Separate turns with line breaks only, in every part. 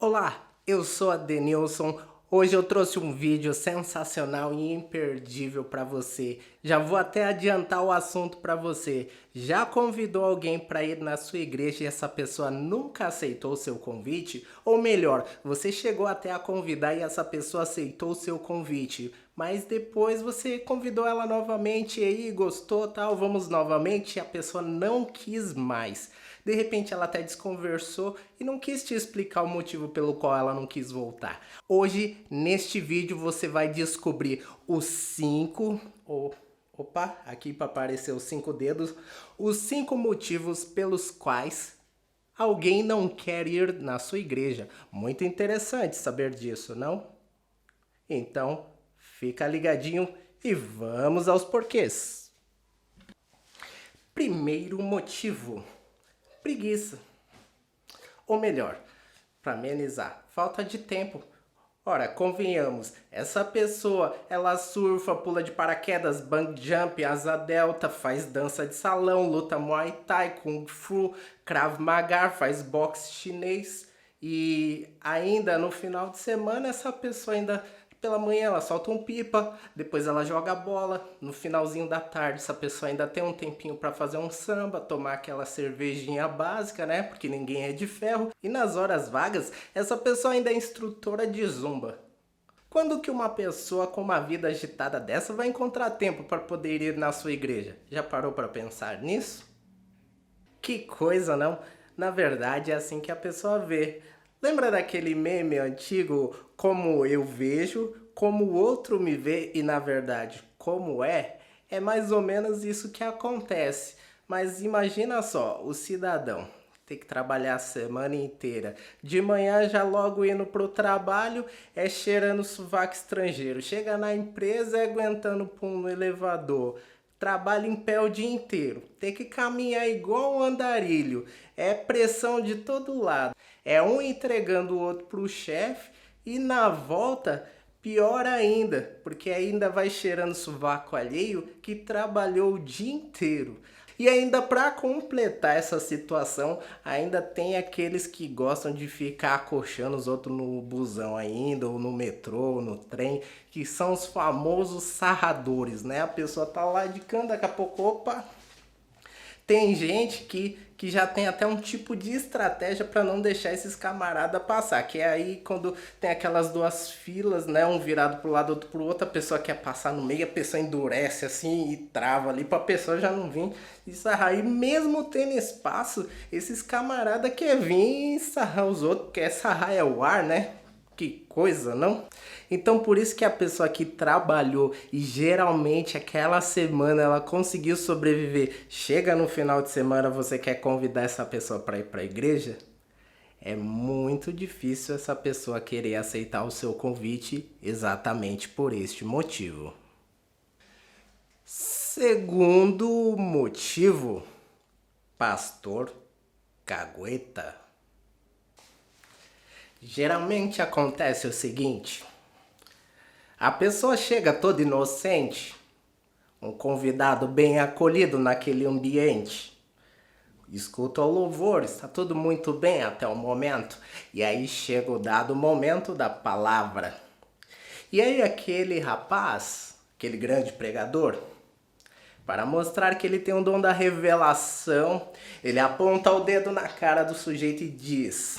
Olá, eu sou a Denilson. Hoje eu trouxe um vídeo sensacional e imperdível para você. Já vou até adiantar o assunto para você. Já convidou alguém para ir na sua igreja e essa pessoa nunca aceitou o seu convite? Ou melhor, você chegou até a convidar e essa pessoa aceitou o seu convite, mas depois você convidou ela novamente e aí gostou, tal, vamos novamente e a pessoa não quis mais. De repente ela até desconversou e não quis te explicar o motivo pelo qual ela não quis voltar. Hoje, neste vídeo, você vai descobrir os 5... Opa, aqui para aparecer os 5 dedos. Os 5 motivos pelos quais alguém não quer ir na sua igreja. Muito interessante saber disso, não? Então, fica ligadinho e vamos aos porquês. Primeiro motivo: preguiça. Ou melhor, para amenizar, falta de tempo. Ora, convenhamos, essa pessoa, ela surfa, pula de paraquedas, bungee jump, asa delta, faz dança de salão, luta muay thai, kung fu, krav maga, faz boxe chinês. E ainda no final de semana essa pessoa ainda pela manhã ela solta um pipa, depois ela joga bola, no finalzinho da tarde essa pessoa ainda tem um tempinho para fazer um samba, tomar aquela cervejinha básica, né? Porque ninguém é de ferro. E nas horas vagas, essa pessoa ainda é instrutora de zumba. Quando que uma pessoa com uma vida agitada dessa vai encontrar tempo para poder ir na sua igreja? Já parou para pensar nisso? Que coisa, não? Na verdade é assim que a pessoa vê. Lembra daquele meme antigo, como eu vejo, como o outro me vê e na verdade como é? É mais ou menos isso que acontece. Mas imagina só, o cidadão tem que trabalhar a semana inteira. De manhã já logo indo pro trabalho é cheirando sovaco estrangeiro. Chega na empresa é aguentando pum no elevador. Trabalha em pé o dia inteiro. Tem que caminhar igual um andarilho. É pressão de todo lado. É um entregando o outro pro chefe e na volta pior ainda, porque ainda vai cheirando sovaco alheio que trabalhou o dia inteiro. E ainda para completar essa situação, ainda tem aqueles que gostam de ficar acochando os outros no busão ainda, ou no metrô, ou no trem, que são os famosos sarradores, né? A pessoa tá lá de canto, daqui a pouco, opa, tem gente que já tem até um tipo de estratégia para não deixar esses camaradas passar. Que é aí quando tem aquelas duas filas, né? Um virado pro lado, outro pro outro. A pessoa quer passar no meio, a pessoa endurece assim e trava ali pra pessoa já não vir e sarrar. E mesmo tendo espaço, esses camaradas querem vir e sarrar os outros. Quer sarrar é o ar, né? Que coisa, não? Então por isso que a pessoa que trabalhou e geralmente aquela semana ela conseguiu sobreviver, chega no final de semana você quer convidar essa pessoa para ir para a igreja? É muito difícil essa pessoa querer aceitar o seu convite exatamente por este motivo. Segundo motivo, pastor cagueta. Geralmente acontece o seguinte: a pessoa chega toda inocente, um convidado bem acolhido naquele ambiente, escuta o louvor, está tudo muito bem até o momento, e aí chega o dado momento da palavra. E aí aquele rapaz, aquele grande pregador, para mostrar que ele tem o dom da revelação, ele aponta o dedo na cara do sujeito e diz: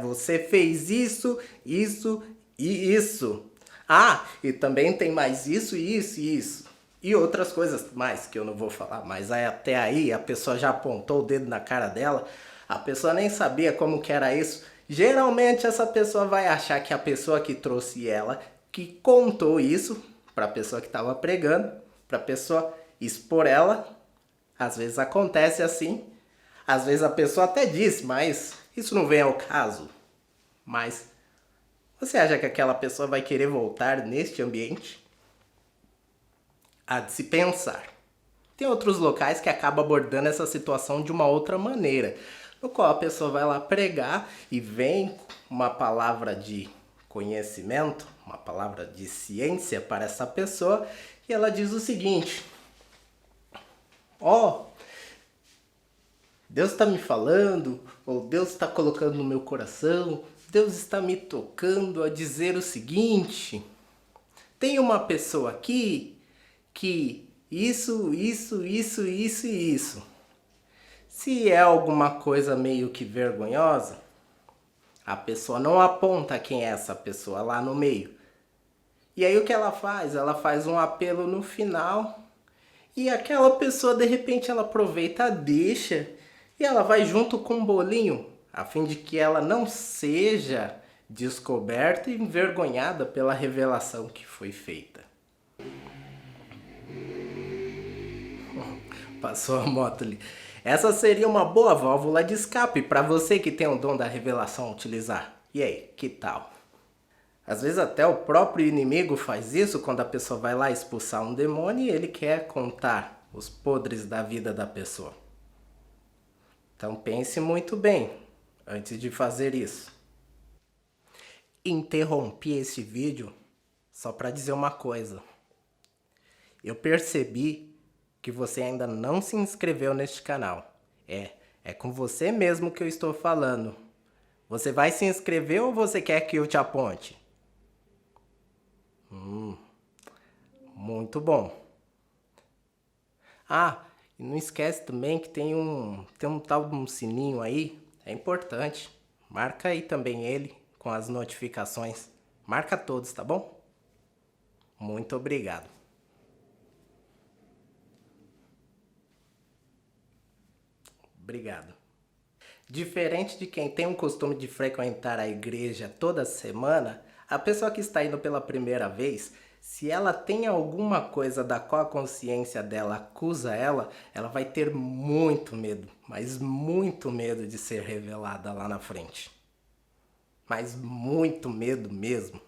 você fez isso, isso e isso. Ah, e também tem mais isso, isso e isso. E outras coisas mais que eu não vou falar, mas até aí a pessoa já apontou o dedo na cara dela, a pessoa nem sabia como que era isso. Geralmente essa pessoa vai achar que a pessoa que trouxe ela, que contou isso para a pessoa que estava pregando, para a pessoa expor ela. Às vezes acontece assim, às vezes a pessoa até diz, mas isso não vem ao caso. Mas você acha que aquela pessoa vai querer voltar neste ambiente? Há de se pensar. Tem outros locais que acabam abordando essa situação de uma outra maneira, no qual a pessoa vai lá pregar e vem uma palavra de conhecimento, uma palavra de ciência para essa pessoa, e ela diz o seguinte: Deus está me falando, ou Deus está colocando no meu coração, Deus está me tocando a dizer o seguinte: tem uma pessoa aqui que isso. Se é alguma coisa meio que vergonhosa, a pessoa não aponta quem é essa pessoa lá no meio. E aí o que ela faz? Ela faz um apelo no final e aquela pessoa de repente ela aproveita, deixa e ela vai junto com o bolinho, a fim de que ela não seja descoberta e envergonhada pela revelação que foi feita. Passou a moto ali. Essa seria uma boa válvula de escape para você que tem o dom da revelação utilizar. E aí, que tal? Às vezes até o próprio inimigo faz isso quando a pessoa vai lá expulsar um demônio e ele quer contar os podres da vida da pessoa. Então pense muito bem antes de fazer isso. Interrompi esse vídeo só para dizer uma coisa. Eu percebi que você ainda não se inscreveu neste canal. É com você mesmo que eu estou falando. Você vai se inscrever ou você quer que eu te aponte? Muito bom. Ah, e não esquece também que tem um tal de um sininho aí. É importante. Marca aí também ele com as notificações. Marca todos, tá bom? Muito obrigado. Obrigado. Diferente de quem tem o costume de frequentar a igreja toda semana, a pessoa que está indo pela primeira vez, se ela tem alguma coisa da qual a consciência dela acusa ela, ela vai ter muito medo, mas muito medo de ser revelada lá na frente. Mas muito medo mesmo.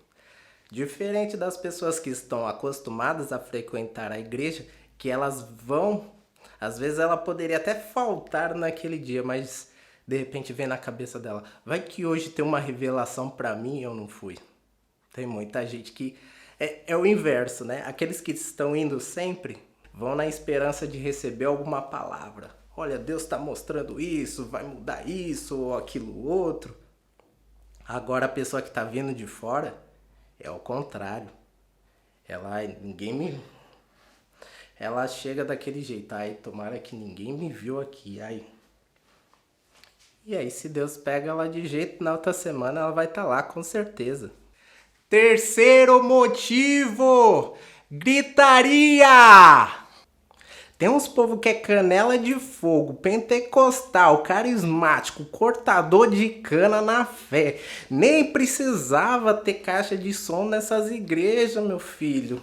Diferente das pessoas que estão acostumadas a frequentar a igreja, que elas vão, às vezes ela poderia até faltar naquele dia, mas de repente vem na cabeça dela, vai que hoje tem uma revelação pra mim e eu não fui. Tem muita gente que é o inverso, né? Aqueles que estão indo sempre vão na esperança de receber alguma palavra. Olha, Deus está mostrando isso, vai mudar isso ou aquilo outro. Agora a pessoa que está vindo de fora é o contrário. Ela chega daquele jeito, ai, tomara que ninguém me viu aqui, ai. E aí, se Deus pega ela de jeito, na outra semana ela vai estar lá, com certeza. Terceiro motivo, gritaria! Tem uns povo que é canela de fogo, pentecostal, carismático, cortador de cana na fé. Nem precisava ter caixa de som nessas igrejas, meu filho.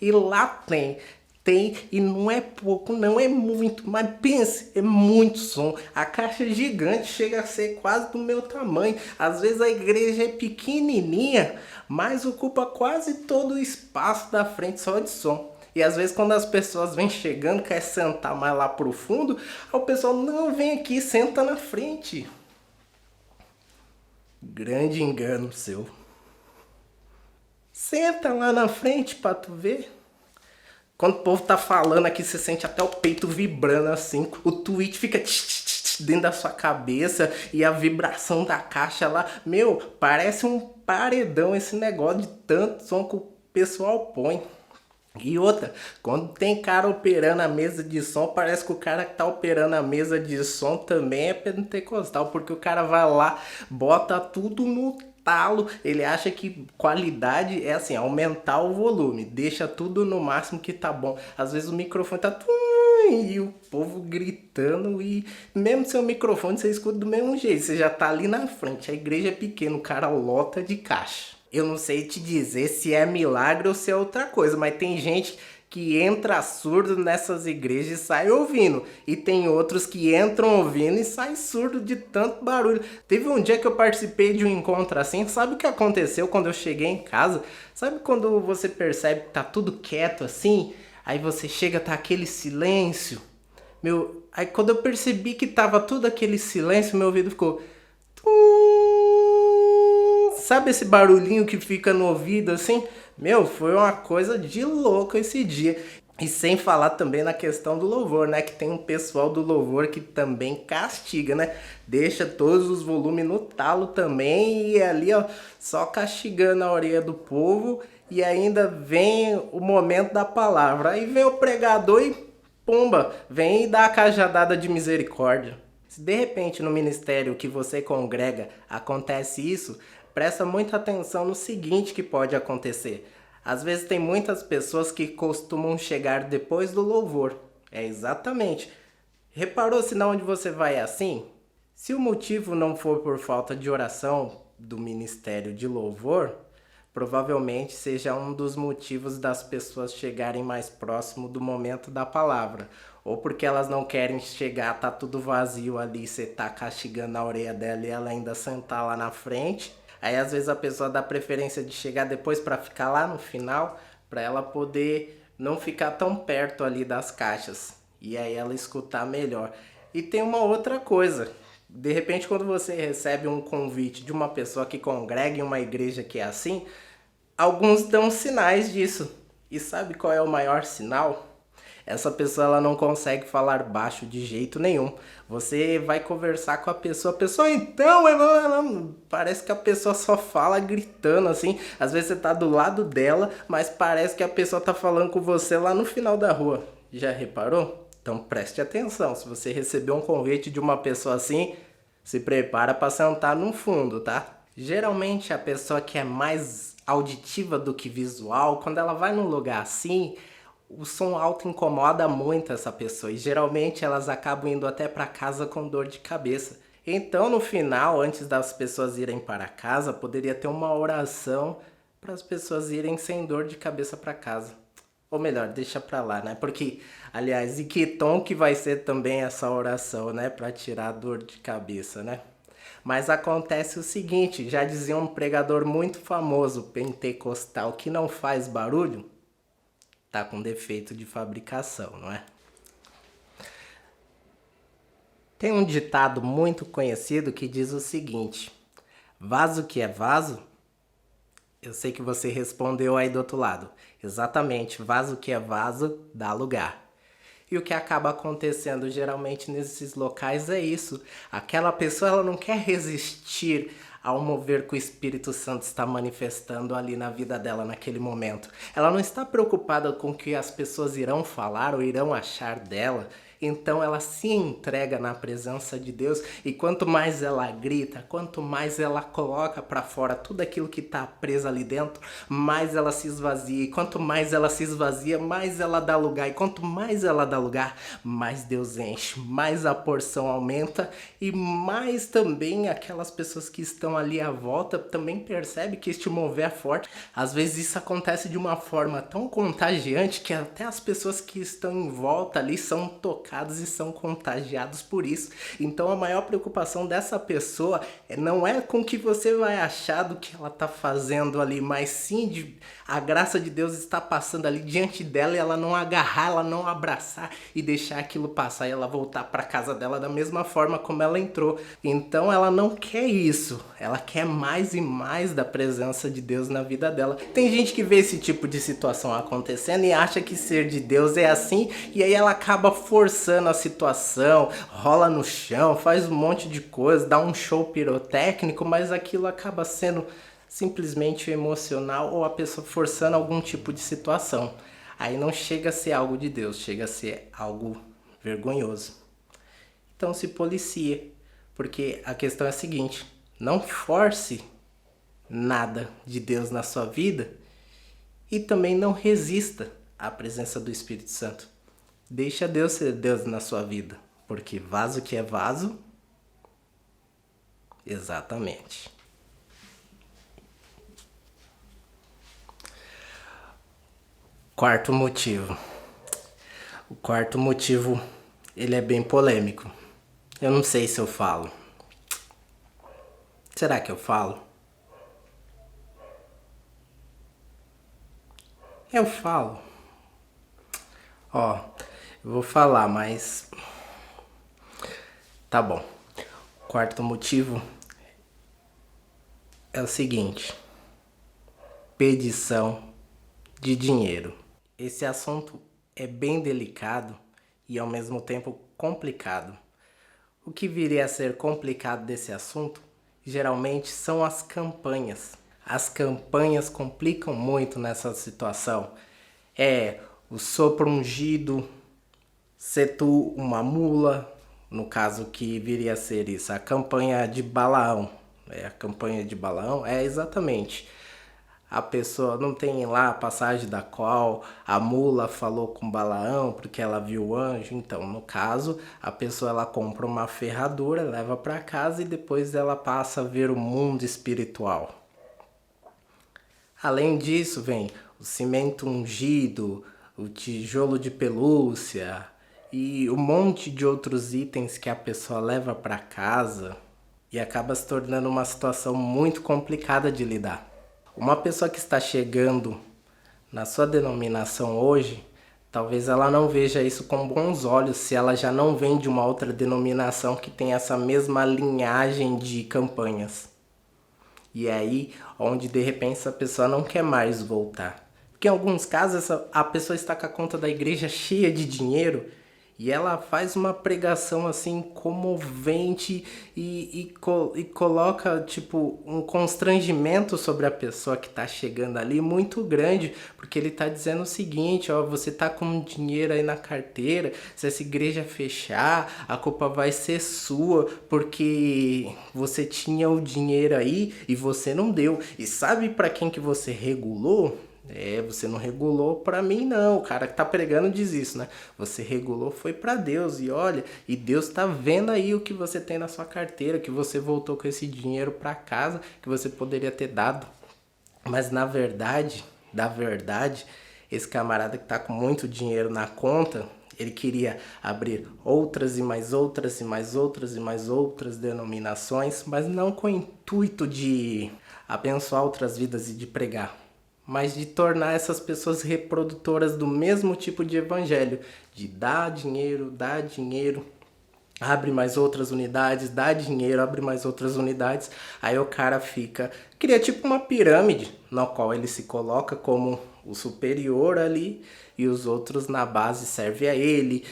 E lá tem, e não é pouco, não é muito, mas pense, é muito som. A caixa é gigante, chega a ser quase do meu tamanho. Às vezes a igreja é pequenininha, mas ocupa quase todo o espaço da frente só de som. E às vezes quando as pessoas vêm chegando, quer sentar mais lá pro fundo, o pessoal, não, vem aqui, senta na frente. Grande engano seu. Senta lá na frente pra tu ver. Quando o povo tá falando aqui, você sente até o peito vibrando assim. O tweet fica dentro da sua cabeça e a vibração da caixa lá. Meu, parece um paredão esse negócio de tanto som que o pessoal põe. E outra, quando tem cara operando a mesa de som, parece que o cara que tá operando a mesa de som também é pentecostal. Porque o cara vai lá, bota tudo no talo, ele acha que qualidade é assim, aumentar o volume, deixa tudo no máximo que tá bom. Às vezes o microfone tá e o povo gritando e mesmo seu microfone você escuta do mesmo jeito, você já tá ali na frente, a igreja é pequena, o cara lota de caixa. Eu não sei te dizer se é milagre ou se é outra coisa, mas tem gente que entra surdo nessas igrejas e sai ouvindo. E tem outros que entram ouvindo e saem surdo de tanto barulho. Teve um dia que eu participei de um encontro assim. Sabe o que aconteceu quando eu cheguei em casa? Sabe quando você percebe que tá tudo quieto assim? Aí você chega, tá aquele silêncio. Aí quando eu percebi que tava tudo aquele silêncio, meu ouvido ficou... Sabe esse barulhinho que fica no ouvido assim? Meu, foi uma coisa de louco esse dia. E sem falar também na questão do louvor, né? Que tem um pessoal do louvor que também castiga, né? Deixa todos os volumes no talo também e ali, ó, só castigando a orelha do povo. E ainda vem o momento da palavra. Aí vem o pregador e pumba, vem e dá a cajadada de misericórdia. Se de repente no ministério que você congrega acontece isso, presta muita atenção no seguinte que pode acontecer. Às vezes tem muitas pessoas que costumam chegar depois do louvor. É exatamente. Reparou se na onde você vai é assim? Se o motivo não for por falta de oração do ministério de louvor, provavelmente seja um dos motivos das pessoas chegarem mais próximo do momento da palavra. Ou porque elas não querem chegar, tá tudo vazio ali, você tá castigando a orelha dela e ela ainda sentar lá na frente. Aí às vezes a pessoa dá preferência de chegar depois para ficar lá no final, para ela poder não ficar tão perto ali das caixas. E aí ela escutar melhor. E tem uma outra coisa. De repente, quando você recebe um convite de uma pessoa que congrega em uma igreja que é assim, alguns dão sinais disso. E sabe qual é o maior sinal? Essa pessoa ela não consegue falar baixo de jeito nenhum. Você vai conversar com a pessoa então, parece que a pessoa só fala gritando assim. Às vezes você tá do lado dela, mas parece que a pessoa tá falando com você lá no final da rua. Já reparou? Então preste atenção. Se você receber um convite de uma pessoa assim, se prepara para sentar no fundo, tá? Geralmente a pessoa que é mais auditiva do que visual, quando ela vai num lugar assim, o som alto incomoda muito essa pessoa e geralmente elas acabam indo até para casa com dor de cabeça. Então, no final, antes das pessoas irem para casa, poderia ter uma oração para as pessoas irem sem dor de cabeça para casa. Ou melhor, deixa pra lá, né? Porque, aliás, e que tom que vai ser também essa oração, né? Para tirar a dor de cabeça, né? Mas acontece o seguinte, já dizia um pregador muito famoso, pentecostal, que não faz barulho, tá com defeito de fabricação, não é? Tem um ditado muito conhecido que diz o seguinte: vaso que é vaso, eu sei que você respondeu aí do outro lado. Exatamente, vaso que é vaso dá lugar. E o que acaba acontecendo geralmente nesses locais é isso. Aquela pessoa ela não quer resistir ao mover que o Espírito Santo está manifestando ali na vida dela naquele momento. Ela não está preocupada com o que as pessoas irão falar ou irão achar dela. Então ela se entrega na presença de Deus e quanto mais ela grita, quanto mais ela coloca para fora tudo aquilo que está preso ali dentro, mais ela se esvazia. E quanto mais ela se esvazia, mais ela dá lugar. E quanto mais ela dá lugar, mais Deus enche, mais a porção aumenta e mais também aquelas pessoas que estão ali à volta também percebem que este mover é forte. Às vezes isso acontece de uma forma tão contagiante que até as pessoas que estão em volta ali são tocadas e são contagiados por isso. Então a maior preocupação dessa pessoa não é com o que você vai achar do que ela está fazendo ali, mas sim de a graça de Deus está passando ali diante dela e ela não agarrar, ela não abraçar e deixar aquilo passar e ela voltar para casa dela da mesma forma como ela entrou. Então ela não quer isso, ela quer mais e mais da presença de Deus na vida dela. Tem gente que vê esse tipo de situação acontecendo e acha que ser de Deus é assim e aí ela acaba forçando a situação, rola no chão, faz um monte de coisa, dá um show pirotécnico, mas aquilo acaba sendo simplesmente emocional ou a pessoa forçando algum tipo de situação. Aí não chega a ser algo de Deus, chega a ser algo vergonhoso. Então se policia, porque a questão é a seguinte: não force nada de Deus na sua vida e também não resista à presença do Espírito Santo. Deixa Deus ser Deus na sua vida, porque vaso que é vaso, exatamente. Quarto motivo. O quarto motivo, ele é bem polêmico. Eu não sei se eu falo. Será que eu falo? Eu falo. Ó, eu vou falar, mas tá bom. O quarto motivo é o seguinte: pedição de dinheiro. Esse assunto é bem delicado e ao mesmo tempo complicado. O que viria a ser complicado desse assunto geralmente são as campanhas. As campanhas complicam muito nessa situação. É o sopro ungido, ser tu uma mula, no caso que viria a ser isso, a campanha de Balaão. A campanha de Balaão é exatamente. A pessoa não tem lá a passagem da qual a mula falou com Balaão porque ela viu o anjo. Então, no caso, a pessoa ela compra uma ferradura, leva para casa e depois ela passa a ver o mundo espiritual. Além disso, vem o cimento ungido, o tijolo de pelúcia e um monte de outros itens que a pessoa leva para casa e acaba se tornando uma situação muito complicada de lidar. Uma pessoa que está chegando na sua denominação hoje, talvez ela não veja isso com bons olhos se ela já não vem de uma outra denominação que tem essa mesma linhagem de campanhas. E é aí onde de repente essa pessoa não quer mais voltar. Porque em alguns casos a pessoa está com a conta da igreja cheia de dinheiro e ela faz uma pregação assim comovente e coloca tipo um constrangimento sobre a pessoa que está chegando ali muito grande, porque ele está dizendo o seguinte, ó, você tá com dinheiro aí na carteira, se essa igreja fechar, a culpa vai ser sua, porque você tinha o dinheiro aí e você não deu. E sabe para quem que você regulou? Você não regulou pra mim não, o cara que tá pregando diz isso, né? Você regulou foi pra Deus e olha, e Deus tá vendo aí o que você tem na sua carteira, que você voltou com esse dinheiro pra casa, que você poderia ter dado. Mas na verdade, esse camarada que tá com muito dinheiro na conta, ele queria abrir outras e mais outras e mais outras e mais outras denominações, mas não com o intuito de abençoar outras vidas e de pregar, mas de tornar essas pessoas reprodutoras do mesmo tipo de evangelho, de dar dinheiro, abre mais outras unidades, dá dinheiro, abre mais outras unidades, aí o cara cria tipo uma pirâmide, na qual ele se coloca como o superior ali, e os outros na base servem a ele,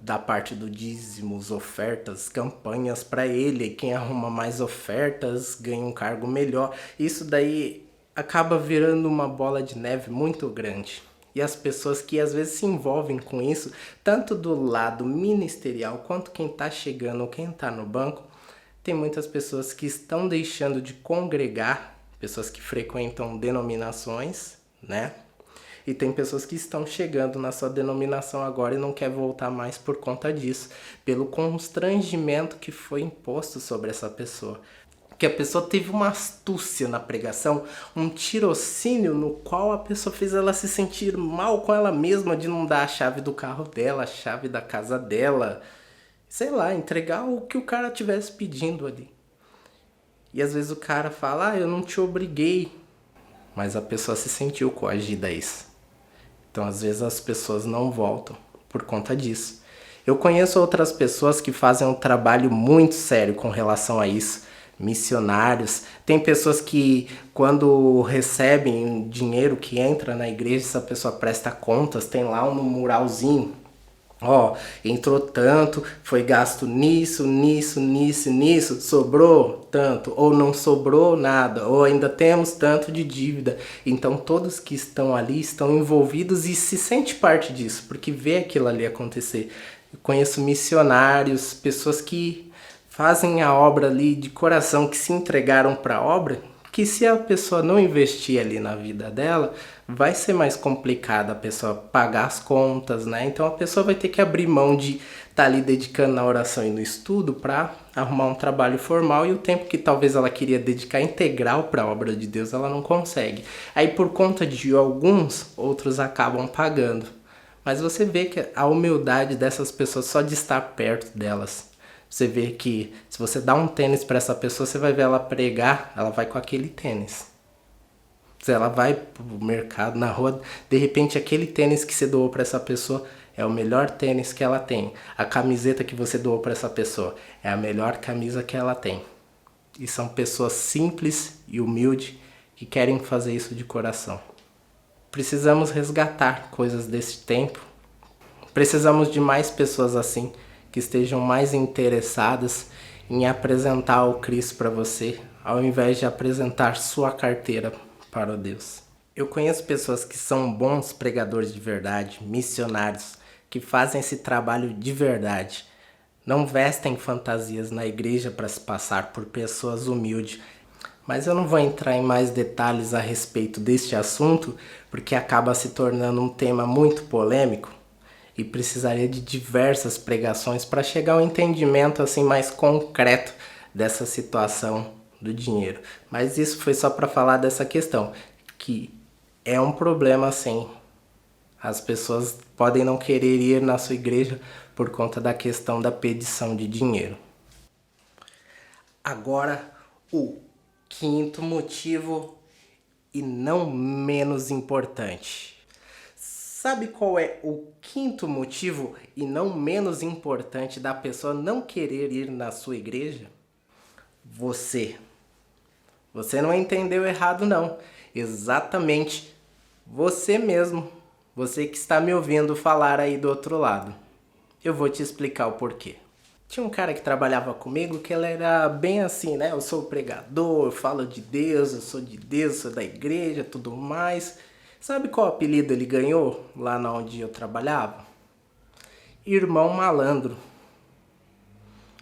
da parte do dízimos, ofertas, campanhas para ele, e quem arruma mais ofertas ganha um cargo melhor. Isso daí acaba virando uma bola de neve muito grande. E as pessoas que às vezes se envolvem com isso, tanto do lado ministerial quanto quem está chegando ou quem está no banco, tem muitas pessoas que estão deixando de congregar, pessoas que frequentam denominações, né? E tem pessoas que estão chegando na sua denominação agora e não quer voltar mais por conta disso, pelo constrangimento que foi imposto sobre essa pessoa. Que a pessoa teve uma astúcia na pregação, um tirocínio no qual a pessoa fez ela se sentir mal com ela mesma de não dar a chave do carro dela, a chave da casa dela, sei lá, entregar o que o cara tivesse pedindo ali. E às vezes o cara fala, eu não te obriguei, mas a pessoa se sentiu coagida a isso. Então às vezes as pessoas não voltam por conta disso. Eu conheço outras pessoas que fazem um trabalho muito sério com relação a isso, missionários. Tem pessoas que quando recebem dinheiro que entra na igreja, essa pessoa presta contas, tem lá um muralzinho, ó, entrou tanto, foi gasto nisso, sobrou tanto, ou não sobrou nada, ou ainda temos tanto de dívida. Então todos que estão ali estão envolvidos e se sente parte disso, porque vê aquilo ali acontecer. Eu conheço missionários, pessoas que fazem a obra ali de coração, que se entregaram para a obra, que se a pessoa não investir ali na vida dela, vai ser mais complicado a pessoa pagar as contas, né? Então a pessoa vai ter que abrir mão de estar ali dedicando na oração e no estudo para arrumar um trabalho formal, e o tempo que talvez ela queria dedicar integral para a obra de Deus, ela não consegue. Aí por conta de alguns, outros acabam pagando. Mas você vê que a humildade dessas pessoas só de estar perto delas. Você vê que se você dá um tênis para essa pessoa, você vai ver ela pregar, ela vai com aquele tênis. Se ela vai pro mercado, na rua, de repente aquele tênis que você doou para essa pessoa é o melhor tênis que ela tem. A camiseta que você doou para essa pessoa é a melhor camisa que ela tem. E são pessoas simples e humildes que querem fazer isso de coração. Precisamos resgatar coisas desse tempo Precisamos de mais pessoas assim, que estejam mais interessadas em apresentar o Cristo para você, ao invés de apresentar sua carteira para o Deus. Eu conheço pessoas que são bons pregadores de verdade, missionários, que fazem esse trabalho de verdade. Não vestem fantasias na igreja para se passar por pessoas humildes. Mas eu não vou entrar em mais detalhes a respeito deste assunto, porque acaba se tornando um tema muito polêmico e precisaria de diversas pregações para chegar a um entendimento assim mais concreto dessa situação do dinheiro. Mas isso foi só para falar dessa questão, que é um problema sim. As pessoas podem não querer ir na sua igreja por conta da questão da pedição de dinheiro. Agora, o quinto motivo e não menos importante. Sabe qual é o quinto motivo e não menos importante da pessoa não querer ir na sua igreja? Você. Você não entendeu errado não. Exatamente você mesmo. Você que está me ouvindo falar aí do outro lado. Eu vou te explicar o porquê. Tinha um cara que trabalhava comigo que ele era bem assim, né? Eu sou pregador, eu falo de Deus, eu sou de Deus, sou da igreja, tudo mais. Sabe qual apelido ele ganhou lá onde eu trabalhava? Irmão Malandro.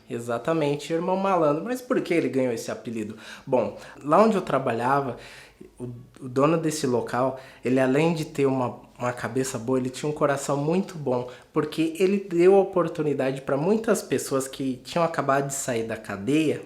Exatamente, Irmão Malandro. Mas por que ele ganhou esse apelido? Bom, lá onde eu trabalhava, o dono desse local, ele além de ter uma cabeça boa, ele tinha um coração muito bom, porque ele deu a oportunidade para muitas pessoas que tinham acabado de sair da cadeia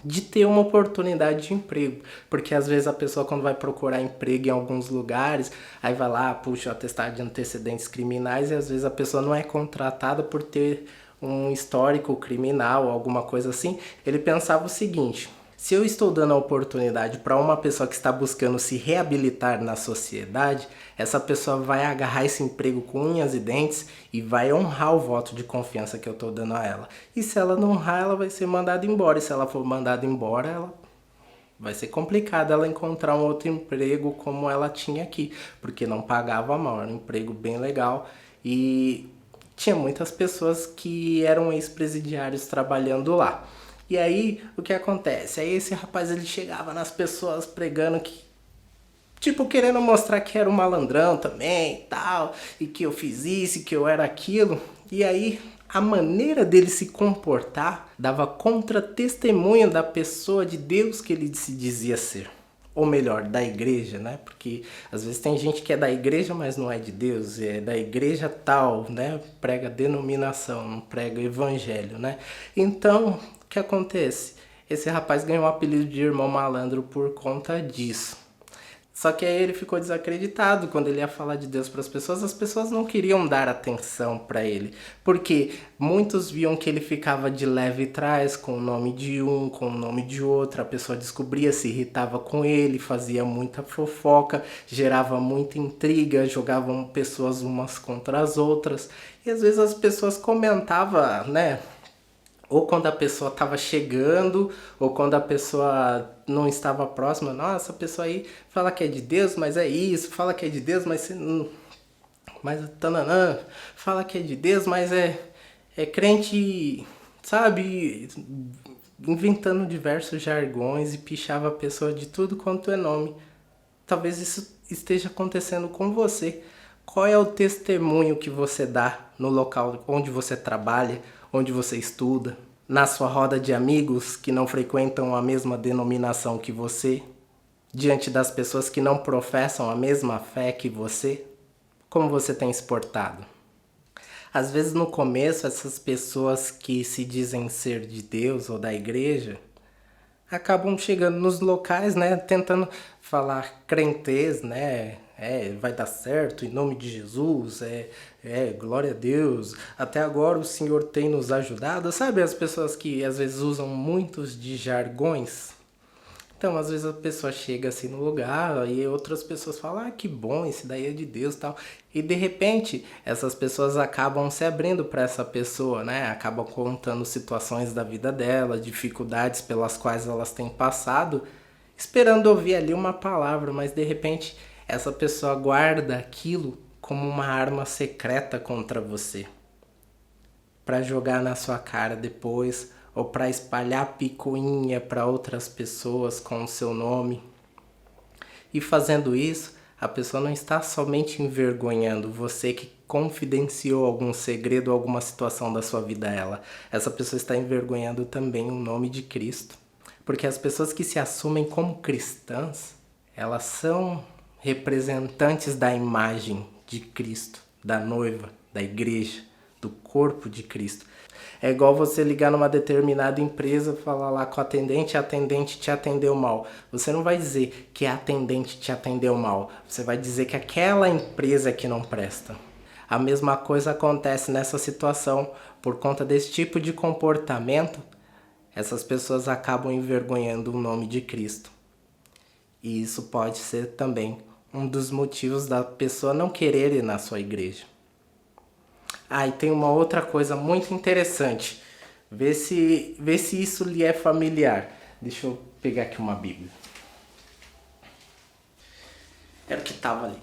de ter uma oportunidade de emprego, porque às vezes a pessoa quando vai procurar emprego em alguns lugares, aí vai lá, puxa o atestado de antecedentes criminais e às vezes a pessoa não é contratada por ter um histórico criminal ou alguma coisa assim. Ele pensava o seguinte: se eu estou dando a oportunidade para uma pessoa que está buscando se reabilitar na sociedade, essa pessoa vai agarrar esse emprego com unhas e dentes e vai honrar o voto de confiança que eu estou dando a ela. E se ela não honrar, ela vai ser mandada embora. E se ela for mandada embora, ela vai ser complicado ela encontrar um outro emprego como ela tinha aqui, porque não pagava mal, era um emprego bem legal e tinha muitas pessoas que eram ex-presidiários trabalhando lá. E aí, o que acontece? Aí esse rapaz, ele chegava nas pessoas pregando que, tipo, querendo mostrar que era um malandrão também e tal, e que eu fiz isso, e que eu era aquilo. E aí, a maneira dele se comportar dava contra-testemunho da pessoa de Deus que ele se dizia ser. Ou melhor, da igreja, né? Porque às vezes tem gente que é da igreja, mas não é de Deus, é da igreja tal, né? Prega denominação, não prega evangelho, né? Então, o que acontece? Esse rapaz ganhou o apelido de Irmão Malandro por conta disso. Só que aí ele ficou desacreditado quando ele ia falar de Deus para as pessoas não queriam dar atenção para ele, porque muitos viam que ele ficava de leve trás com o nome de um, com o nome de outro, a pessoa descobria, se irritava com ele, fazia muita fofoca, gerava muita intriga, jogavam pessoas umas contra as outras, e às vezes as pessoas comentavam, né? Ou quando a pessoa estava chegando, ou quando a pessoa não estava próxima. Nossa, a pessoa aí fala que é de Deus, mas é isso. Fala que é de Deus, mas você não... Mas tananã. Fala que é de Deus, mas é crente, sabe? Inventando diversos jargões e pichava a pessoa de tudo quanto é nome. Talvez isso esteja acontecendo com você. Qual é o testemunho que você dá no local onde você trabalha, onde você estuda, na sua roda de amigos que não frequentam a mesma denominação que você, diante das pessoas que não professam a mesma fé que você? Como você tem se portado? Às vezes no começo essas pessoas que se dizem ser de Deus ou da igreja acabam chegando nos locais, né, tentando falar crentez, né, vai dar certo, em nome de Jesus, glória a Deus, até agora o Senhor tem nos ajudado, sabe, as pessoas que às vezes usam muitos de jargões. Então, às vezes a pessoa chega assim no lugar e outras pessoas falam, que bom, esse daí é de Deus e tal. E de repente, essas pessoas acabam se abrindo para essa pessoa, né? Acabam contando situações da vida dela, dificuldades pelas quais elas têm passado, esperando ouvir ali uma palavra, mas de repente essa pessoa guarda aquilo como uma arma secreta contra você, para jogar na sua cara depois, ou para espalhar picuinha para outras pessoas com o seu nome. E fazendo isso, a pessoa não está somente envergonhando você que confidenciou algum segredo ou alguma situação da sua vida a ela. Essa pessoa está envergonhando também o nome de Cristo. Porque as pessoas que se assumem como cristãs, elas são representantes da imagem de Cristo, da noiva, da igreja, do corpo de Cristo. É igual você ligar numa determinada empresa, falar lá com a atendente te atendeu mal. Você não vai dizer que a atendente te atendeu mal. Você vai dizer que aquela empresa é que não presta. A mesma coisa acontece nessa situação. Por conta desse tipo de comportamento, essas pessoas acabam envergonhando o nome de Cristo. E isso pode ser também um dos motivos da pessoa não querer ir na sua igreja. Ah, e tem uma outra coisa muito interessante. Vê se isso lhe é familiar. Deixa eu pegar aqui uma Bíblia. Era o que estava ali.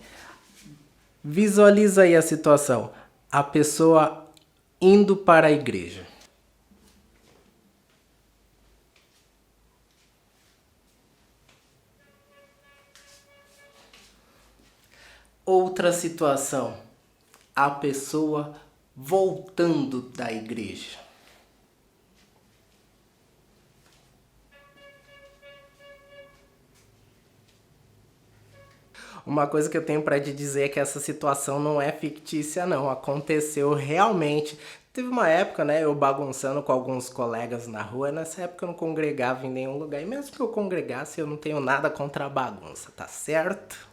Visualiza aí a situação. A pessoa indo para a igreja. Outra situação. A pessoa voltando da igreja. Uma coisa que eu tenho para te dizer é que essa situação não é fictícia não, aconteceu realmente. Teve uma época, né, eu bagunçando com alguns colegas na rua, nessa época eu não congregava em nenhum lugar, e mesmo que eu congregasse eu não tenho nada contra a bagunça, tá certo?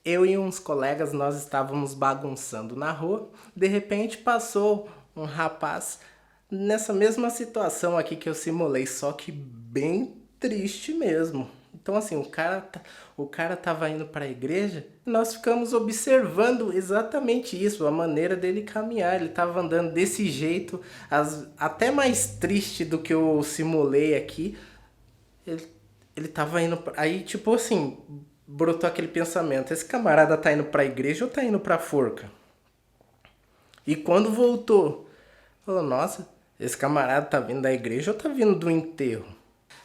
Eu e uns colegas, nós estávamos bagunçando na rua. De repente passou um rapaz nessa mesma situação aqui que eu simulei, só que bem triste mesmo. Então assim, o cara tava indo para a igreja e nós ficamos observando exatamente isso, a maneira dele caminhar. Ele tava andando desse jeito, até mais triste do que eu simulei aqui. Ele tava indo... Aí tipo assim... brotou aquele pensamento, esse camarada tá indo pra igreja ou tá indo pra forca? E quando voltou, falou, nossa, esse camarada tá vindo da igreja ou tá vindo do enterro?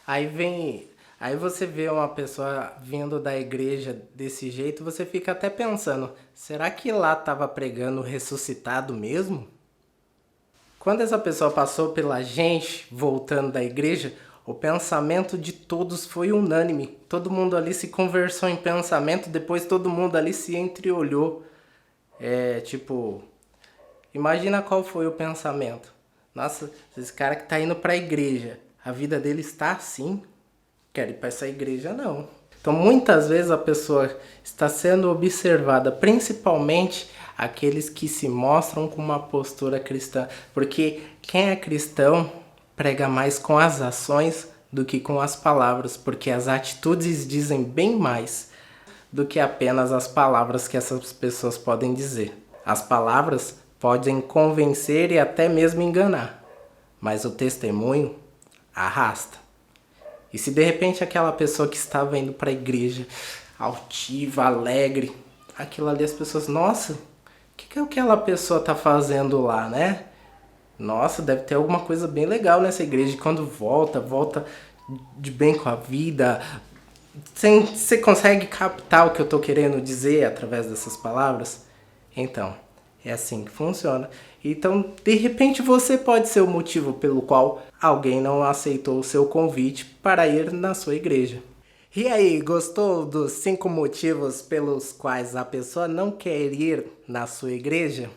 Aí você vê uma pessoa vindo da igreja desse jeito, você fica até pensando, será que lá tava pregando ressuscitado mesmo? Quando essa pessoa passou pela gente voltando da igreja, o pensamento de todos foi unânime. Todo mundo ali se conversou em pensamento, depois todo mundo ali se entreolhou. Imagina qual foi o pensamento. Nossa, esse cara que tá indo pra igreja, a vida dele está assim? Quero ir pra essa igreja não. Então muitas vezes a pessoa está sendo observada, principalmente aqueles que se mostram com uma postura cristã. Porque quem é cristão prega mais com as ações do que com as palavras, porque as atitudes dizem bem mais do que apenas as palavras que essas pessoas podem dizer. As palavras podem convencer e até mesmo enganar, mas o testemunho arrasta. E se de repente aquela pessoa que estava indo para a igreja, altiva, alegre, aquilo ali as pessoas, nossa, o que aquela pessoa tá fazendo lá, né? Nossa, deve ter alguma coisa bem legal nessa igreja. E quando volta de bem com a vida. Você consegue captar o que eu tô querendo dizer através dessas palavras? Então, é assim que funciona. Então, de repente, você pode ser o motivo pelo qual alguém não aceitou o seu convite para ir na sua igreja. E aí, gostou dos 5 motivos pelos quais a pessoa não quer ir na sua igreja?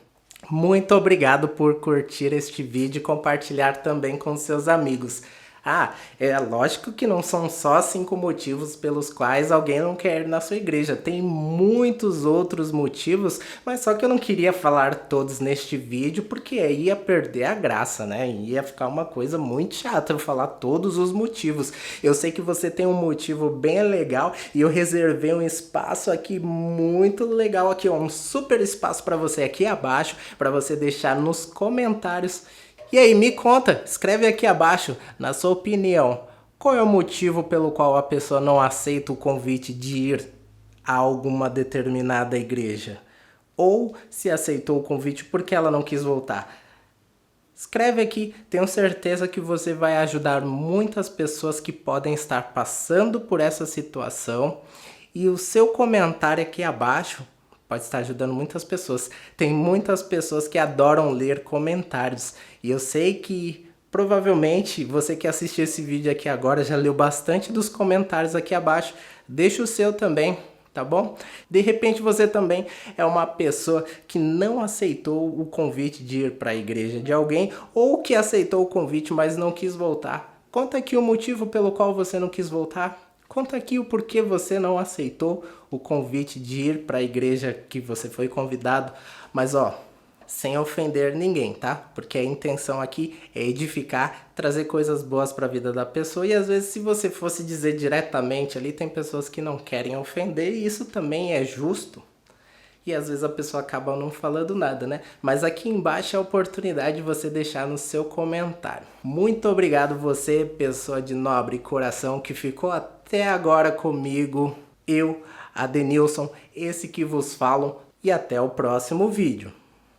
Muito obrigado por curtir este vídeo e compartilhar também com seus amigos. Ah, é lógico que não são só 5 motivos pelos quais alguém não quer ir na sua igreja. Tem muitos outros motivos, mas só que eu não queria falar todos neste vídeo, porque aí ia perder a graça, né? Ia ficar uma coisa muito chata eu falar todos os motivos. Eu sei que você tem um motivo bem legal e eu reservei um espaço aqui muito legal aqui, ó, um super espaço para você aqui abaixo, para você deixar nos comentários. E aí, me conta, escreve aqui abaixo, na sua opinião, qual é o motivo pelo qual a pessoa não aceita o convite de ir a alguma determinada igreja? ou se aceitou o convite porque ela não quis voltar. Escreve aqui, tenho certeza que você vai ajudar muitas pessoas que podem estar passando por essa situação. E o seu comentário aqui abaixo pode estar ajudando muitas pessoas. Tem muitas pessoas que adoram ler comentários. E eu sei que provavelmente você que assistiu esse vídeo aqui agora já leu bastante dos comentários aqui abaixo. Deixa o seu também, tá bom? De repente você também é uma pessoa que não aceitou o convite de ir para a igreja de alguém ou que aceitou o convite, mas não quis voltar. Conta aqui o motivo pelo qual você não quis voltar. Conta aqui o porquê você não aceitou o convite de ir para a igreja que você foi convidado. Mas ó, sem ofender ninguém, tá? Porque a intenção aqui é edificar, trazer coisas boas para a vida da pessoa. E às vezes se você fosse dizer diretamente ali, tem pessoas que não querem ofender e isso também é justo. E às vezes a pessoa acaba não falando nada, né? Mas aqui embaixo é a oportunidade de você deixar no seu comentário. Muito obrigado você, pessoa de nobre coração, que ficou até agora comigo. Eu, Adenilson, esse que vos falo, e até o próximo vídeo.